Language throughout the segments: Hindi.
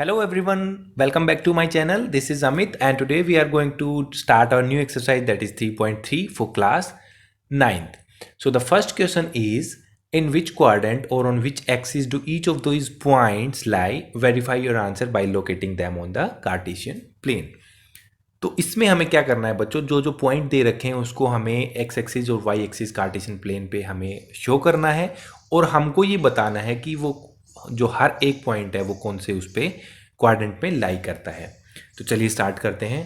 Hello everyone, welcome back to my channel. This is Amit and today we are going to start our new exercise that is 3.3 for class 9th. So the first question is, in which quadrant or on which axis do each of those points lie? Verify your answer by locating them on the Cartesian plane. तो इसमें हमें क्या करना है बच्चों, जो जो पॉइंट दे रखे हैं उसको हमें एक्स एक्सिस और वाई एक्सिस कार्टेशियन प्लेन पे हमें शो करना है और हमको ये बताना है कि वो जो हर एक पॉइंट है वो कौन से उस पर क्वाड्रेंट में लाई करता है। तो चलिए स्टार्ट करते हैं।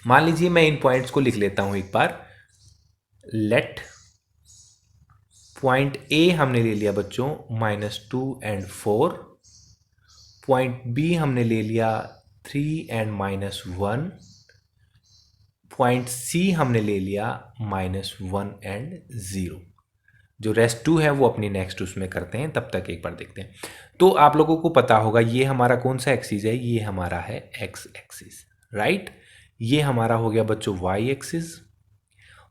मान लीजिए मैं इन पॉइंट्स को लिख लेता हूँ एक बार। लेट पॉइंट ए हमने ले लिया बच्चों -2 and 4, पॉइंट बी हमने ले लिया 3 and -1, पॉइंट सी हमने ले लिया -1 and 0। जो रेस्ट 2 है वो अपनी नेक्स्ट उसमें करते हैं, तब तक एक बार देखते हैं। तो आप लोगों को पता होगा ये हमारा कौन सा एक्सिस है, ये हमारा है एक्स एक्सिस, राइट। ये हमारा हो गया बच्चों वाई एक्सिस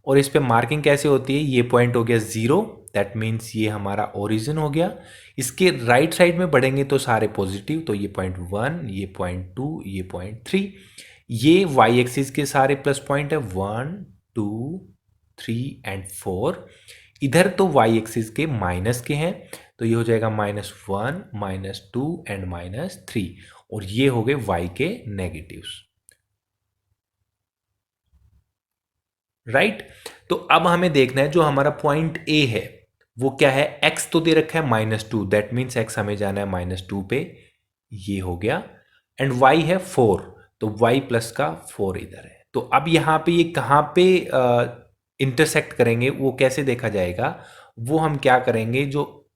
और इस पे मार्किंग कैसे होती है, ये पॉइंट हो गया 0, दैट मीन्स ये हमारा ओरिजिन हो गया। इसके राइट साइड में बढ़ेंगे तो सारे पॉजिटिव, तो ये पॉइंट 1, ये पॉइंट 2, ये पॉइंट 3। ये वाई एक्सिस के सारे प्लस पॉइंट है 1, 2, 3 and 4। इधर तो वाई एक्सिस के माइनस के हैं, तो ये हो जाएगा -1, -2 and -3 और ये हो गए वाई के नेगेटिव्स, राइट। तो अब हमें देखना है जो हमारा पॉइंट ए है वो क्या है। एक्स तो दे रखा है -2, दैट मीन्स एक्स हमें जाना है -2 पे, ये हो गया। एंड वाई है 4, तो वाई प्लस का 4 इधर है। तो अब यहाँ पे ये कहाँ पे इंटरसेक्ट करेंगे वो कैसे देखा जाएगा, वो हम क्या करेंगे, जो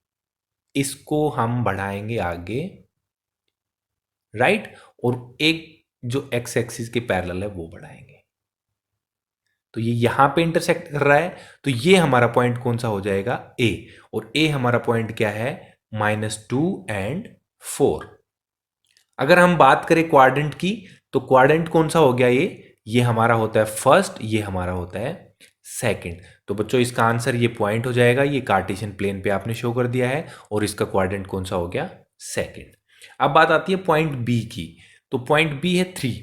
इसको हम बढ़ाएंगे आगे, राइट, और एक जो एक्स एक्सिस के पैरेलल है वो बढ़ाएंगे। तो ये यहां पे इंटरसेक्ट कर रहा है, तो ये हमारा पॉइंट कौन सा हो जाएगा, ए। और ए हमारा पॉइंट क्या है, -2 and 4। अगर हम बात करें क्वाड्रेंट की, तो क्वाड्रेंट कौन सा हो गया, ये हमारा होता है फर्स्ट, ये हमारा होता है सेकंड। तो बच्चों इसका आंसर ये पॉइंट हो जाएगा, ये कार्टेशियन प्लेन पे आपने शो कर दिया है और इसका क्वाड्रेंट कौन सा हो गया, सेकंड। अब बात आती है पॉइंट बी की, तो पॉइंट बी है 3,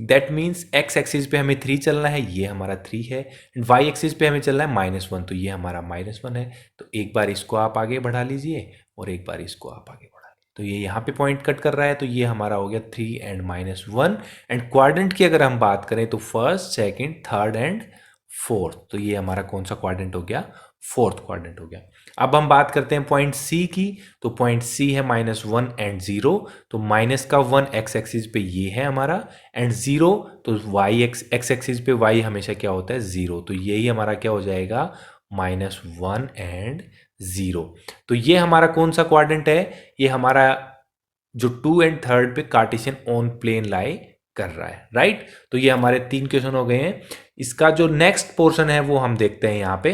दैट मीन्स एक्स एक्सिस पे हमें 3 चलना है, ये हमारा 3 है। एंड वाई एक्सिस पे हमें चलना है -1, तो ये हमारा -1 है। तो एक बार इसको आप आगे बढ़ा लीजिए और एक बार इसको आप आगे बढ़ा लीजिए, तो ये यहाँ पे पॉइंट कट कर रहा है, तो ये हमारा हो गया 3 and -1। एंड क्वाड्रेंट की अगर हम बात करें तो first, second, third and fourth, तो ये हमारा कौन सा क्वाड्रेंट हो गया, फोर्थ क्वाड्रेंट हो गया। अब हम बात करते हैं पॉइंट सी की, तो पॉइंट सी है -1 and 0, तो माइनस का 1 एक्स एक्सिस पे ये है हमारा, एंड 0 तो वाई एक्स एक्सिस पे वाई हमेशा क्या होता है, 0, तो यही हमारा क्या हो जाएगा, -1 and 0। तो ये हमारा कौन सा क्वाड्रेंट है, ये हमारा जो 2 and 3 पे कार्टेशियन ऑन प्लेन लाई कर रहा है, राइट। तो ये हमारे 3 क्वेश्चन हो गए हैं। इसका जो नेक्स्ट पोर्शन है वो हम देखते हैं यहाँ पे।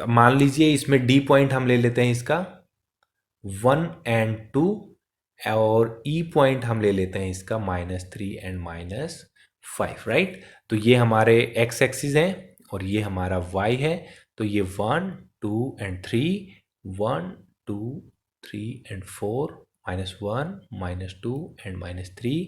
मान लीजिए इसमें डी पॉइंट हम ले लेते हैं इसका 1 and 2, और ई पॉइंट हम ले लेते हैं इसका -3 and -5, राइट। तो ये हमारे एक्स एक्सिस हैं और ये हमारा वाई है, तो ये 1, 2 and 3, 1, 2, 3 and 4, -1, -2 and -3,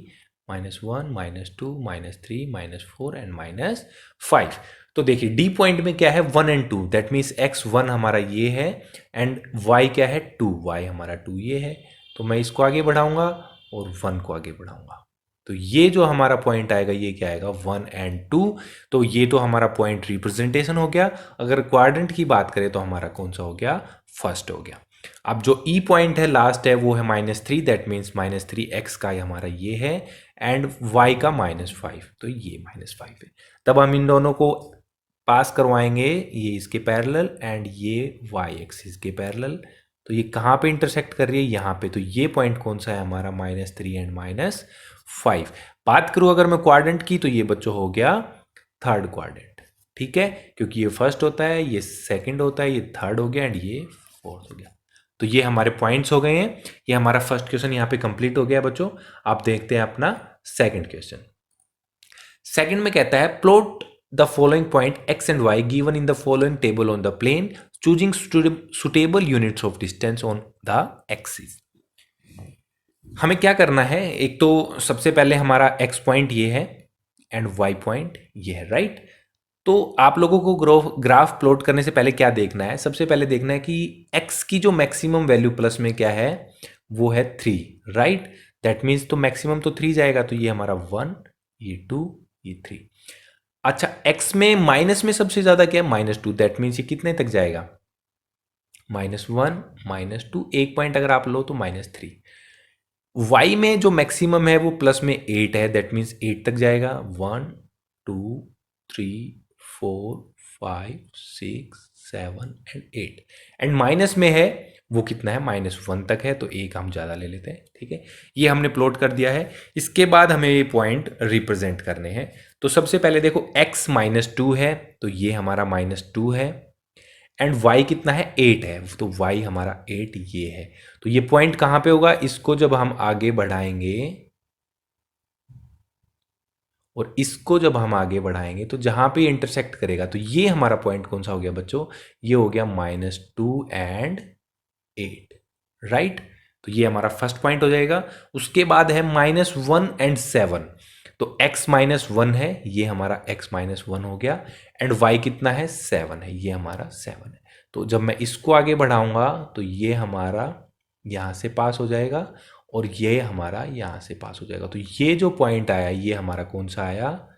-1, -2, -3, -4 and -5। तो देखिए डी पॉइंट में क्या है, 1 and 2, दैट मीन्स x1 हमारा ये है एंड y क्या है, 2, y हमारा 2 ये है। तो मैं इसको आगे बढ़ाऊंगा और 1 को आगे बढ़ाऊंगा, तो ये जो हमारा पॉइंट आएगा ये क्या आएगा, 1 and 2। तो ये तो हमारा पॉइंट रिप्रेजेंटेशन हो गया। अगर क्वाड्रेंट की बात करें तो हमारा कौन सा हो गया, फर्स्ट हो गया। अब जो ई पॉइंट है लास्ट है वो है -3, दैट मीन्स -3x का हमारा ये है एंड y का -5, तो ये -5 है। तब हम इन दोनों को पास करवाएंगे, ये इसके पैरेलल एंड ये y एक्सिस के पैरेलल। तो ये कहाँ पे इंटरसेक्ट कर रही है, यहाँ पे। तो ये पॉइंट कौन सा है हमारा, -3 and -5। बात करूँ अगर मैं क्वाड्रेंट की, तो ये बच्चों हो गया थर्ड क्वाड्रेंट, ठीक है, क्योंकि ये फर्स्ट होता है, ये सेकंड होता है, ये थर्ड हो गया एंड ये फोर्थ हो गया। तो ये हमारे पॉइंट्स हो गए हैं। ये हमारा फर्स्ट क्वेश्चन यहाँ पे कंप्लीट हो गया बच्चों। आप देखते हैं अपना सेकंड क्वेश्चन। सेकंड में कहता है plot the following point x and y given in the following table on the plane, choosing suitable units of distance on the axis। हमें क्या करना है, एक तो सबसे पहले हमारा एक्स पॉइंट ये है एंड वाई पॉइंट ये है, राइट। तो आप लोगों को ग्राफ प्लॉट करने से पहले क्या देखना है, सबसे पहले देखना है कि एक्स की जो मैक्सिमम वैल्यू प्लस में क्या है, वो है 3, राइट। दैट मीन्स तो मैक्सिमम तो 3 जाएगा, तो ये हमारा 1, ये 2, ये 3। अच्छा, एक्स में माइनस में सबसे ज्यादा क्या है, -2। दैट मीन्स ये कितने तक जाएगा, -1, -2, एक पॉइंट अगर आप लो तो -3। वाई में जो मैक्सिमम है वो प्लस में 8 है, दैट मीन्स 8 तक जाएगा, 1, 2, 3, 4, 5, 6, 7 एंड 8। एंड माइनस में है वो कितना है, -1 तक है, तो एक हम ज़्यादा ले लेते हैं, ठीक है। ये हमने प्लॉट कर दिया है। इसके बाद हमें ये पॉइंट रिप्रेजेंट करने हैं। तो सबसे पहले देखो x -2 है, तो ये हमारा -2 है, एंड y कितना है, 8 है, तो y हमारा 8 ये है। तो ये पॉइंट कहाँ पे होगा, इसको जब हम आगे बढ़ाएंगे और इसको जब हम आगे बढ़ाएंगे तो जहां पे इंटरसेक्ट करेगा, तो ये हमारा पॉइंट कौन सा हो गया बच्चों, ये हो गया -2 एंड 8, राइट। तो ये हमारा फर्स्ट पॉइंट हो जाएगा। उसके बाद है -1 एंड 7, तो x -1 है, ये हमारा x -1 हो गया, एंड y कितना है, 7 है, ये हमारा 7 है। तो जब मैं इसको आगे बढ़ाऊंगा तो ये हमारा यहाँ से पास हो जाएगा और ये हमारा यहाँ से पास हो जाएगा। तो ये जो पॉइंट आया ये हमारा कौन सा आया,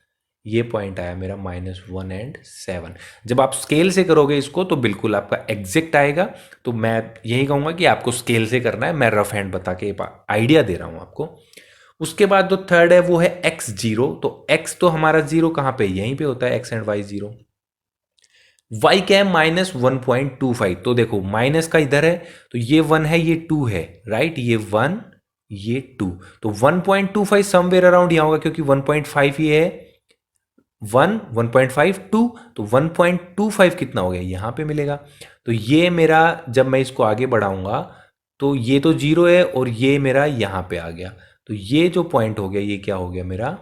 ये पॉइंट आया मेरा -1 एंड 7। जब आप स्केल से करोगे इसको तो बिल्कुल आपका एग्जैक्ट आएगा। तो मैं यही कहूँगा कि आपको स्केल से करना है, मैं रफ हैंड बता के आइडिया दे रहा हूँ आपको। उसके बाद जो थर्ड है वो है x0। तो x तो हमारा 0 कहाँ पे, यहीं पे होता है, x एंड y 0। y क्या है, -1.25। तो देखो माइनस का इधर है, तो ये 1 है, ये 2 है, राइट, ये 1, ये 2। तो 1.25 समवेयर अराउंड यहाँ होगा, क्योंकि 1.5 ये है, 1, 1.5, 2, तो 1.25 कितना हो गया, यहाँ पे मिलेगा। तो ये मेरा, जब मैं इसको आगे बढ़ाऊंगा तो ये तो 0 है और ये मेरा यहाँ पे आ गया। तो ये जो पॉइंट हो गया ये क्या हो गया मेरा,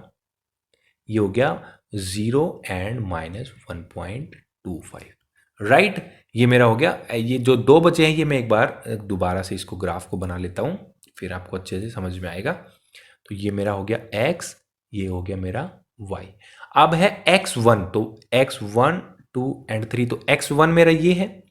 ये हो गया 0 एंड -1.25, राइट। ये मेरा हो गया। ये जो दो बचे हैं ये मैं एक बार दोबारा से इसको ग्राफ को बना लेता हूँ, फिर आपको अच्छे से समझ में आएगा। तो ये मेरा हो गया x, ये हो गया मेरा y। अब है x1, तो x1, 2 एंड 3, तो x1 मेरा ये है,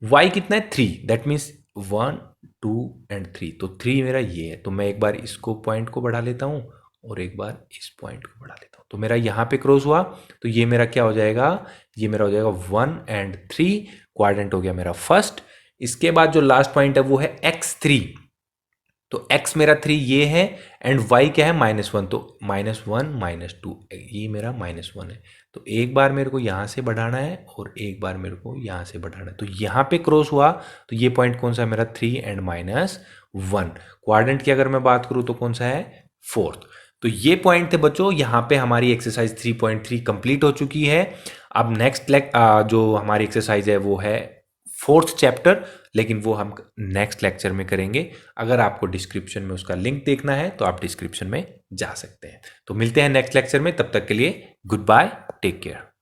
y कितना है, 3, दैट मीन्स 1, 2 एंड 3, तो 3 मेरा ये है। तो मैं एक बार इसको पॉइंट को बढ़ा लेता हूँ और एक बार इस पॉइंट को बढ़ा लेता हूँ, तो मेरा यहाँ पे क्रॉस हुआ, तो ये मेरा क्या हो जाएगा, ये मेरा हो जाएगा 1 एंड 3, क्वाड्रेंट हो गया मेरा फर्स्ट। इसके बाद जो लास्ट पॉइंट है वो है x3, तो x मेरा 3 ये है, एंड y क्या है, -1, तो -1, -2, ये मेरा -1 है। तो एक बार मेरे को यहाँ से बढ़ाना है और एक बार मेरे को यहाँ से बढ़ाना है। तो यहाँ पे क्रॉस हुआ, तो ये पॉइंट कौन सा है मेरा, 3 एंड -1। क्वाड्रेंट की अगर मैं बात करूँ तो कौन सा है, 4th। तो ये पॉइंट थे बच्चों, यहाँ पे हमारी एक्सरसाइज 3.3 कंप्लीट हो चुकी है। अब नेक्स्ट जो हमारी एक्सरसाइज है वो है 4th चैप्टर, लेकिन वो हम नेक्स्ट लेक्चर में करेंगे। अगर आपको डिस्क्रिप्शन में उसका लिंक देखना है तो आप डिस्क्रिप्शन में जा सकते हैं। तो मिलते हैं नेक्स्ट लेक्चर में, तब तक के लिए गुड बाय, टेक केयर।